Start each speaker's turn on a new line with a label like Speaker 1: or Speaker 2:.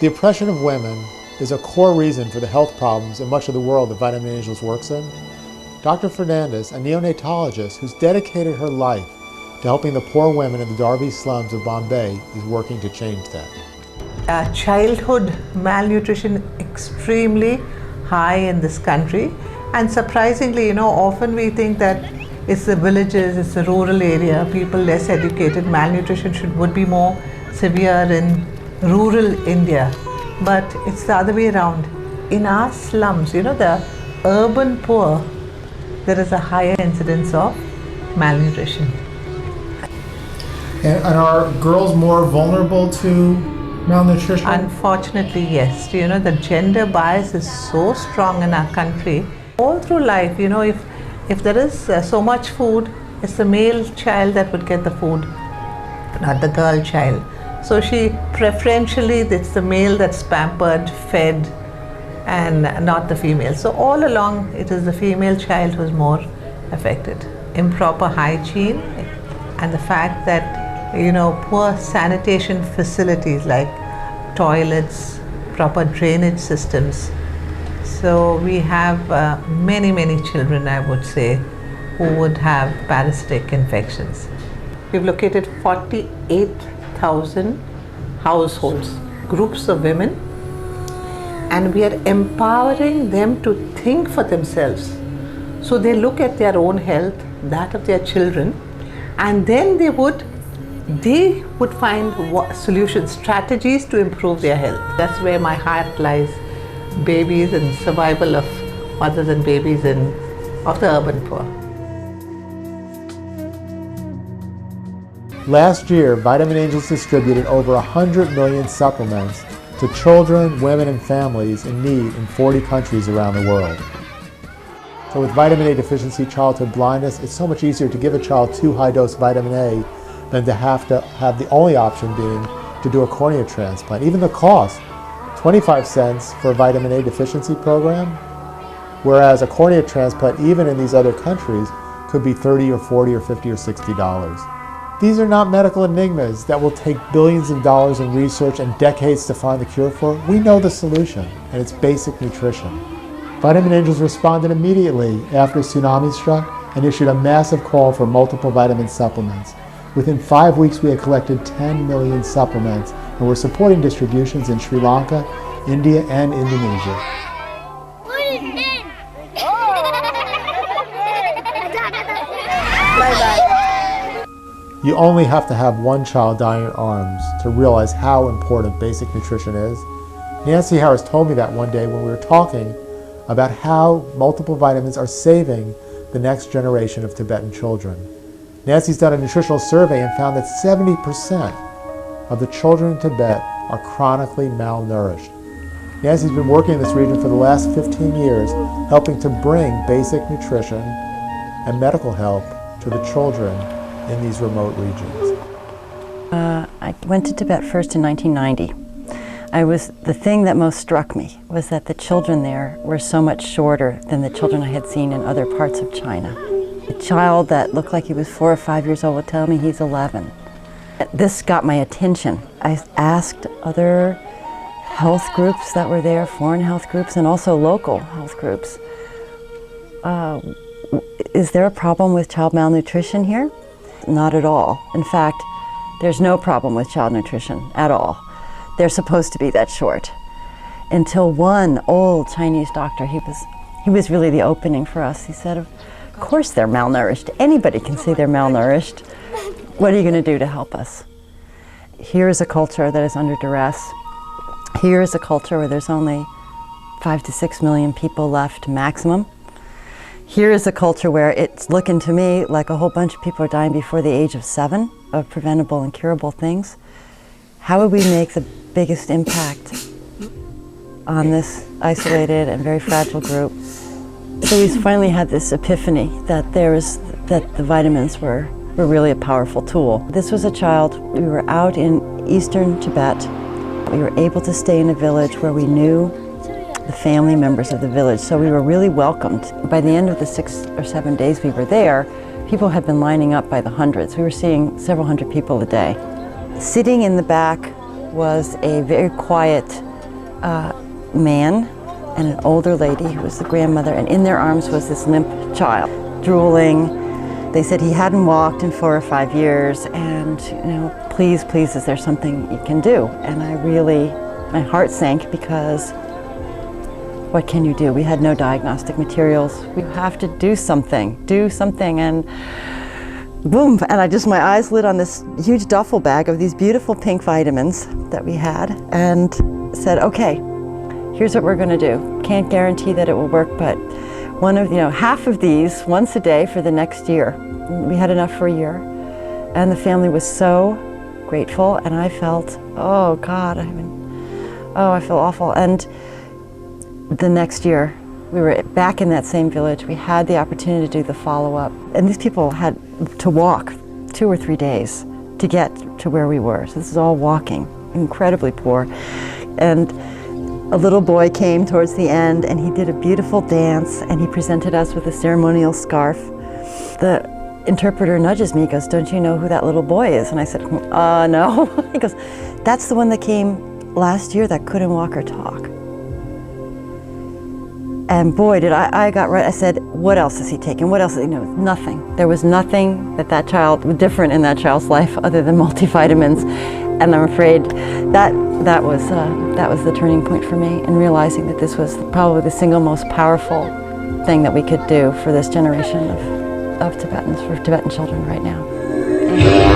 Speaker 1: The oppression of women is a core reason for the health problems in much of the world that Vitamin Angels works in. Dr. Fernandez, a neonatologist who's dedicated her life to helping the poor women in the Darby slums of Bombay, is working to change that.
Speaker 2: Childhood malnutrition extremely high in this country, and surprisingly, often we think that it's the villages, it's the rural area, people less educated, malnutrition would be more severe in rural India, but it's the other way around. In our slums, the urban poor, there is a higher incidence of malnutrition.
Speaker 1: And are girls more vulnerable to malnutrition?
Speaker 2: Unfortunately, yes. The gender bias is so strong in our country. All through life, if there is so much food, it's the male child that would get the food, not the girl child. So preferentially, it's the male that's pampered, fed, and not the female. So all along, it is the female child who's more affected. Improper hygiene and the fact that, poor sanitation facilities like toilets, proper drainage systems. So we have many children, I would say, who would have parasitic infections. We've located 48,000 households, groups of women, and we are empowering them to think for themselves. So they look at their own health, that of their children, and then they would find solutions, strategies to improve their health. That's where my heart lies. Babies and survival of mothers and babies of the urban poor.
Speaker 1: Last year, Vitamin Angels distributed over 100 million supplements to children, women, and families in need in 40 countries around the world. So with vitamin A deficiency, childhood blindness, it's so much easier to give a child 2 high-dose vitamin A than to have the only option being to do a cornea transplant. Even the cost, 25 cents for a vitamin A deficiency program, whereas a cornea transplant, even in these other countries, could be $30 or $40 or $50 or $60. These are not medical enigmas that will take billions of dollars in research and decades to find the cure for. We know the solution, and it's basic nutrition. Vitamin Angels responded immediately after a tsunami struck and issued a massive call for multiple vitamin supplements. Within 5 weeks, we had collected 10 million supplements, and we're supporting distributions in Sri Lanka, India, and Indonesia. You only have to have one child die in your arms to realize how important basic nutrition is. Nancy Harris told me that one day when we were talking about how multiple vitamins are saving the next generation of Tibetan children. Nancy's done a nutritional survey and found that 70% of the children in Tibet are chronically malnourished. Nancy's been working in this region for the last 15 years, helping to bring basic nutrition and medical help to the children in these remote regions.
Speaker 3: I went to Tibet first in 1990. The thing that most struck me was that the children there were so much shorter than the children I had seen in other parts of China. A child that looked like he was 4 or 5 years old would tell me he's 11. This got my attention. I asked other health groups that were there, foreign health groups and also local health groups, is there a problem with child malnutrition here? Not at all. In fact, there's no problem with child nutrition at all. They're supposed to be that short. Until one old Chinese doctor, he was really the opening for us. He said, of course they're malnourished. Anybody can say they're malnourished. What are you going to do to help us? Here is a culture that is under duress. Here is a culture where there's only 5 to 6 million people left maximum. Here is a culture where it's looking to me like a whole bunch of people are dying before the age of 7 of preventable and curable things. How would we make the biggest impact on this isolated and very fragile group? So we finally had this epiphany that the vitamins were really a powerful tool. This was a child, we were out in eastern Tibet. We were able to stay in a village where we knew the family members of the village, so we were really welcomed. By the end of the 6 or 7 days we were there, people had been lining up by the hundreds. We were seeing several hundred people a day. Sitting in the back was a very quiet man and an older lady who was the grandmother, and in their arms was this limp child, drooling. They said he hadn't walked in 4 or 5 years, and please, please, is there something you can do? And my heart sank, because what can you do? We had no diagnostic materials. We have to do something, and boom, and my eyes lit on this huge duffel bag of these beautiful pink vitamins that we had, and said, okay, here's what we're gonna do. Can't guarantee that it will work, but half of these once a day for the next year. We had enough for a year, and the family was so grateful, and I felt, oh God, I feel awful. And the next year, we were back in that same village. We had the opportunity to do the follow-up, and these people had to walk 2 or 3 days to get to where we were. So this is all walking, incredibly poor. And a little boy came towards the end, and he did a beautiful dance, and he presented us with a ceremonial scarf. The interpreter nudges me, he goes, don't you know who that little boy is? And I said, no. He goes, that's the one that came last year that couldn't walk or talk. And boy, did I got right. I said, what else is he taking? What else? Nothing. There was nothing that child, different in that child's life other than multivitamins. And I'm afraid that was the turning point for me, in realizing that this was probably the single most powerful thing that we could do for this generation of Tibetans, for Tibetan children right now.